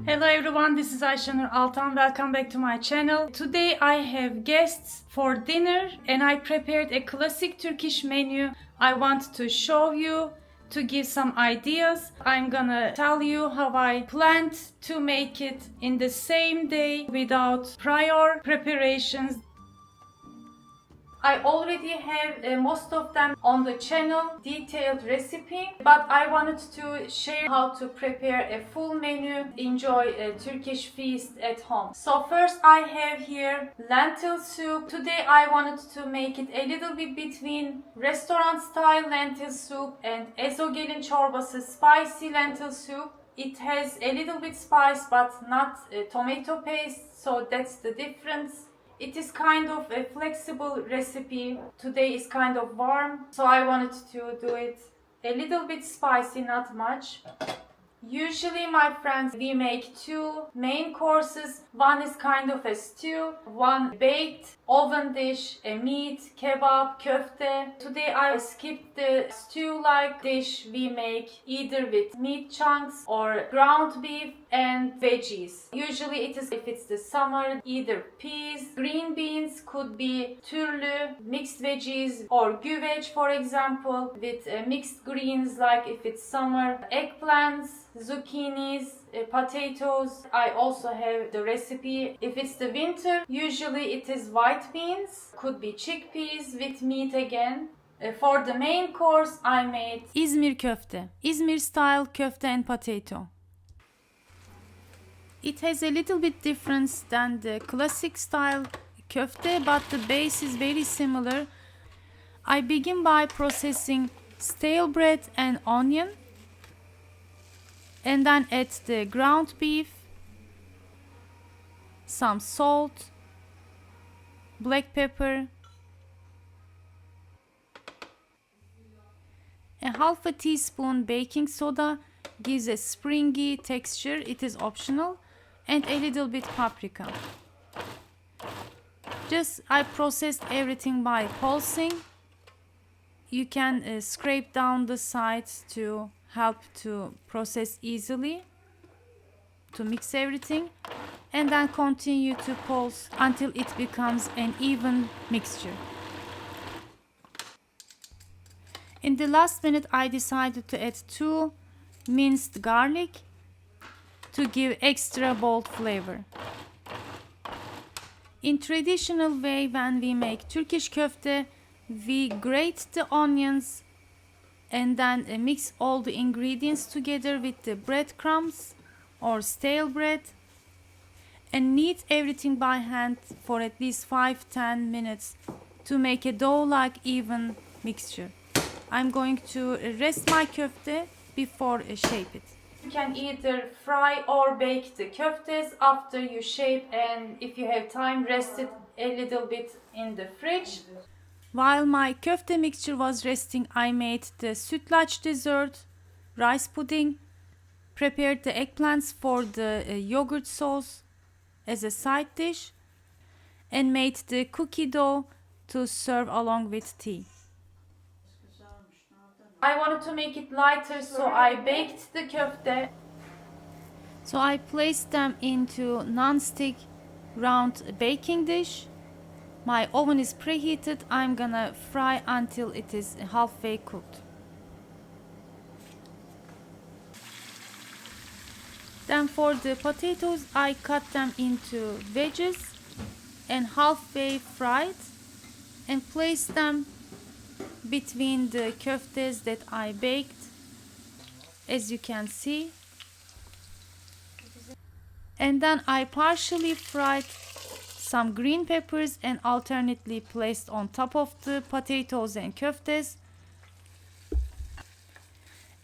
Hello everyone, this is Ayşenur Altan. Welcome back to my channel. Today I have guests for dinner and I prepared a classic Turkish menu. I want to show you to give some ideas. I'm gonna tell you how I planned to make it in the same day without prior preparations. I already have most of them on the channel, detailed recipe, but I wanted to share how to prepare a full menu, enjoy a Turkish feast at home. So first I have here lentil soup. Today I wanted to make it a little bit between restaurant style lentil soup and ezogelin çorbası spicy lentil soup. It has a little bit spice but not tomato paste, so that's the difference. It is kind of a flexible recipe. Today is kind of warm, so I wanted to do it a little bit spicy, not much. Usually, my friends, we make two main courses. One is kind of a stew, one baked oven dish, a meat, kebab, köfte. Today I skipped the stew-like dish we make either with meat chunks or ground beef and veggies. Usually it is, if it's the summer, either peas, green beans, could be türlü, mixed veggies, or güveç, for example, with mixed greens like if it's summer, eggplants, zucchinis, potatoes. I also have the recipe. If it's the winter, usually it is white beans, could be chickpeas with meat again. For the main course, I made Izmir Kofte, Izmir style köfte and potato. It has a little bit difference than the classic style köfte, but the base is very similar. I begin by processing stale bread and onion, and then add the ground beef, some salt, black pepper, a half a teaspoon baking soda gives a springy texture, it is optional, and a little bit paprika. I processed everything by pulsing. You can scrape down the sides to help to process easily, to mix everything, and then continue to pulse until it becomes an even mixture. In the last minute I decided to add 2 minced garlic to give extra bold flavor. In traditional way, when we make Turkish köfte, we grate the onions and then mix all the ingredients together with the breadcrumbs or stale bread and knead everything by hand for at least 5-10 minutes to make a dough-like even mixture. I'm going to rest my köfte before shape it. You can either fry or bake the köftes after you shape, and if you have time, rest it a little bit in the fridge. While my köfte mixture was resting, I made the sütlaç dessert, rice pudding, prepared the eggplants for the yogurt sauce as a side dish, and made the cookie dough to serve along with tea. I wanted to make it lighter, so I baked the köfte. So I placed them into non-stick round baking dish. My oven is preheated. I'm gonna fry until it is halfway cooked. Then for the potatoes, I cut them into wedges and halfway fried and placed them between the köftes that I baked, as you can see. And then I partially fried some green peppers and alternately placed on top of the potatoes and köftes.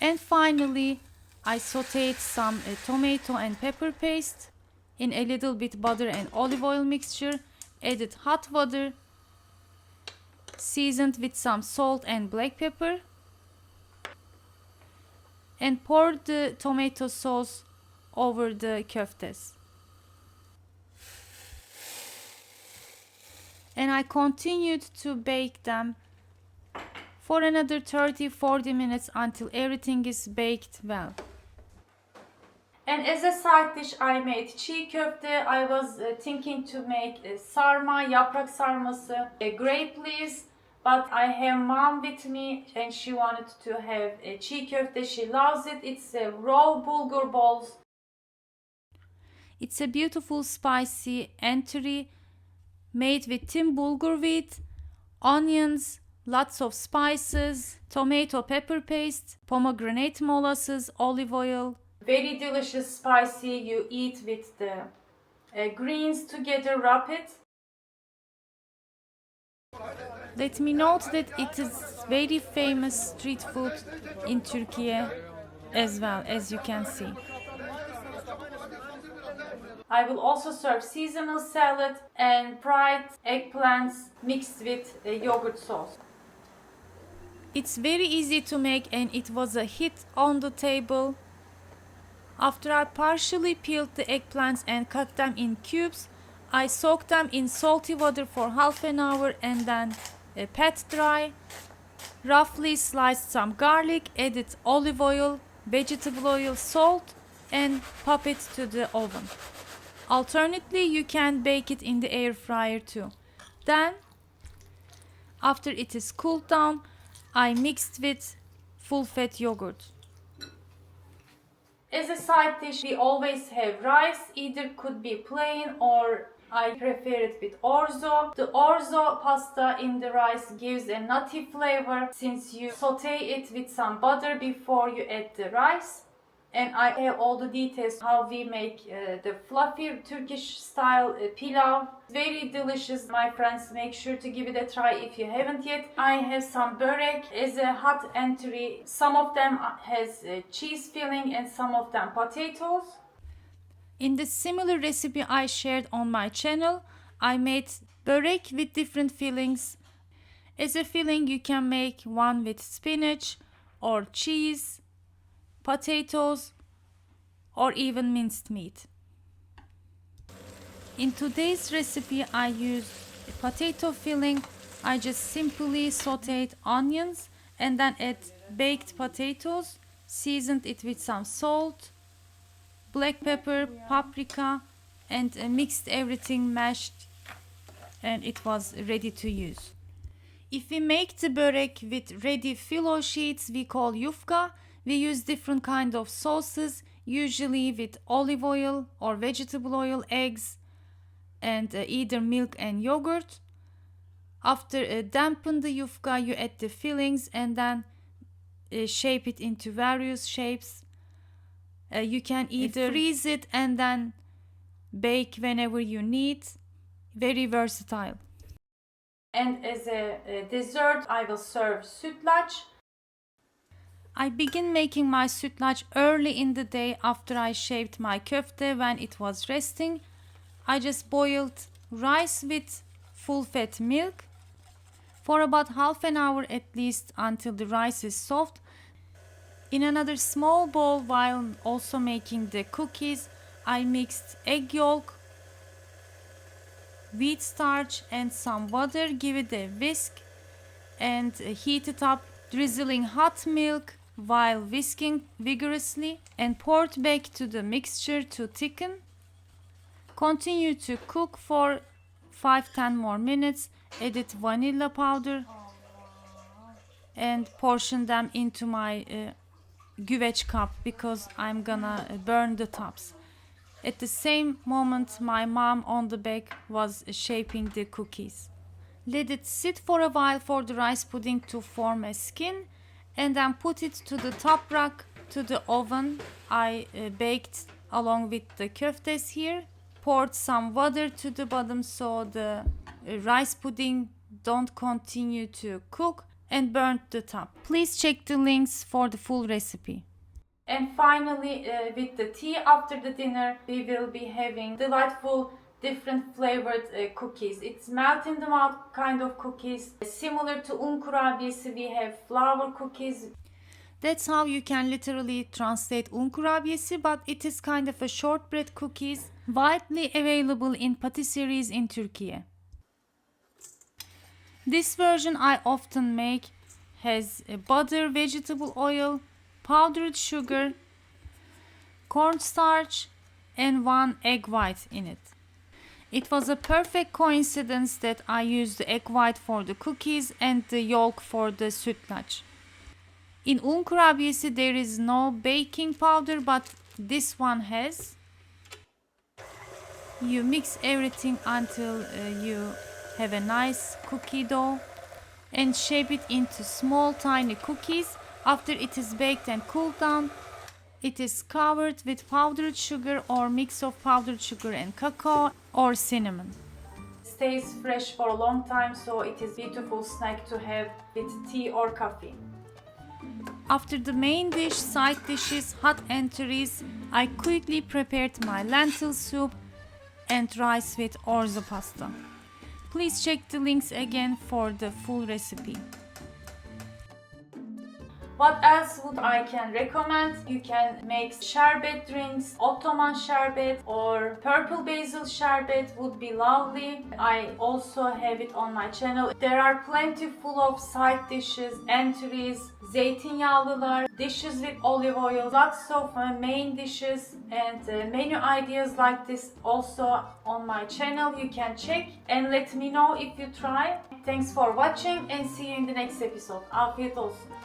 And finally, I sauteed some tomato and pepper paste in a little bit butter and olive oil mixture, added hot water, seasoned with some salt and black pepper, and poured the tomato sauce over the köftes. And I continued to bake them for another 30-40 minutes until everything is baked well. And as a side dish, I made Çiğköfte. I was thinking to make sarma, yaprak sarması, grape leaves. But I have mom with me and she wanted to have Çiğköfte. She loves it. It's raw bulgur balls. It's a beautiful spicy entry made with thin bulgur wheat, onions, lots of spices, tomato pepper paste, pomegranate molasses, olive oil. Very delicious, spicy. You eat with the greens together, wrap it. Let me note that it is very famous street food in Turkey as well, as you can see. I will also serve seasonal salad and fried eggplants mixed with yogurt sauce. It's very easy to make and it was a hit on the table. After I partially peeled the eggplants and cut them in cubes, I soaked them in salty water for half an hour and then pat dry. Roughly sliced some garlic, added olive oil, vegetable oil, salt and pop it to the oven. Alternately, you can bake it in the air fryer too. Then, after it is cooled down, I mixed with full-fat yogurt. As a side dish, we always have rice, either could be plain or I prefer it with orzo. The orzo pasta in the rice gives a nutty flavor since you saute it with some butter before you add the rice. And I have all the details how we make the fluffy Turkish style pilav. Very delicious, my friends. Make sure to give it a try if you haven't yet. I have some börek as a hot entry. Some of them has cheese filling and some of them potatoes. In the similar recipe I shared on my channel, I made börek with different fillings. As a filling, you can make one with spinach or cheese, potatoes, or even minced meat. In today's recipe, I used a potato filling. I just simply sauteed onions and then add baked potatoes, seasoned it with some salt, black pepper, paprika, and mixed everything mashed, and it was ready to use. If we make the börek with ready filo sheets we call yufka, we use different kind of sauces, usually with olive oil or vegetable oil, eggs, and either milk and yogurt. After dampen the yufka, you add the fillings and then shape it into various shapes. You can either freeze it and then bake whenever you need. Very versatile. And as a dessert, I will serve sütlaç. I begin making my sütlaç early in the day after I shaved my köfte when it was resting. I just boiled rice with full-fat milk for about half an hour at least until the rice is soft. In another small bowl, while also making the cookies, I mixed egg yolk, wheat starch and some water, give it a whisk and heat it up, drizzling hot milk while whisking vigorously, and poured back to the mixture to thicken. Continue to cook for 5-10 more minutes, added vanilla powder and portion them into my güveç cup because I'm gonna burn the tops. At the same moment, my mom on the back was shaping the cookies. Let it sit for a while for the rice pudding to form a skin and then put it to the top rack to the oven. I baked along with the köftes here. Poured some water to the bottom so the rice pudding don't continue to cook, and burnt the top. Please check the links for the full recipe. And finally, with the tea after the dinner, we will be having delightful, different flavored cookies. It's melt in the mouth kind of cookies. Similar to kurabiyesi, we have flour cookies. That's how you can literally translate kurabiyesi, but it is kind of a shortbread cookies, widely available in patisseries in Turkey. This version I often make has butter, vegetable oil, powdered sugar, cornstarch, and 1 egg white in it. It was a perfect coincidence that I used the egg white for the cookies and the yolk for the sütlaç. In un kurabiyesi there is no baking powder, but this one has. You mix everything until you have a nice cookie dough and shape it into small tiny cookies. After it is baked and cooled down, it is covered with powdered sugar or mix of powdered sugar and cacao or cinnamon. Stays fresh for a long time, so it is beautiful snack to have with tea or coffee. After the main dish, side dishes, hot entries, I quickly prepared my lentil soup and rice with orzo pasta. Please check the links again for the full recipe. What else would I can recommend? You can make sherbet drinks, Ottoman sherbet or purple basil sherbet would be lovely. I also have it on my channel. There are plenty full of side dishes, entries, zeytinyağlılar, dishes with olive oil, lots of main dishes and menu ideas like this also on my channel. You can check and let me know if you try. Thanks for watching and see you in the next episode. Afiyet olsun.